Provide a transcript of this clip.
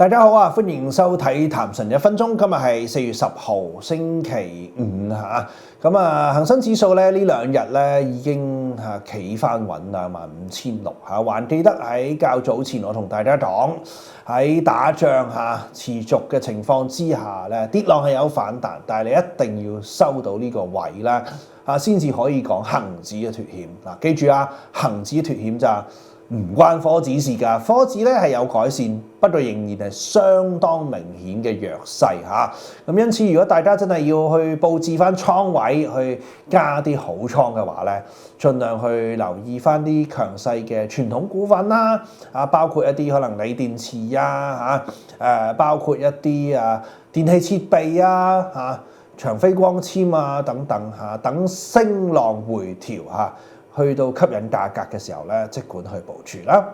大家好啊，歡迎收睇談神1分鐘。今日係4月10號，星期五嚇。咁恒生指數咧呢兩日咧已經企翻穩啦，15600嚇。還記得喺較早前我同大家講，喺打仗持續嘅情況之下咧，跌浪係有反彈，但係你一定要收到呢個位啦先至可以講恆指嘅脫險嗱。記住啊，恆指脫險咋唔關科指事㗎，科指咧係有改善，不過仍然係相當明顯嘅弱勢嚇。咁因此，如果大家真係要去佈置翻倉位，去加啲好倉嘅話咧，盡量去留意翻啲強勢嘅傳統股份啦，包括一啲可能鋰電池包括一啲電氣設備長飛光纖等等等升浪回調去到吸引價格嘅時候咧，即管去部署啦。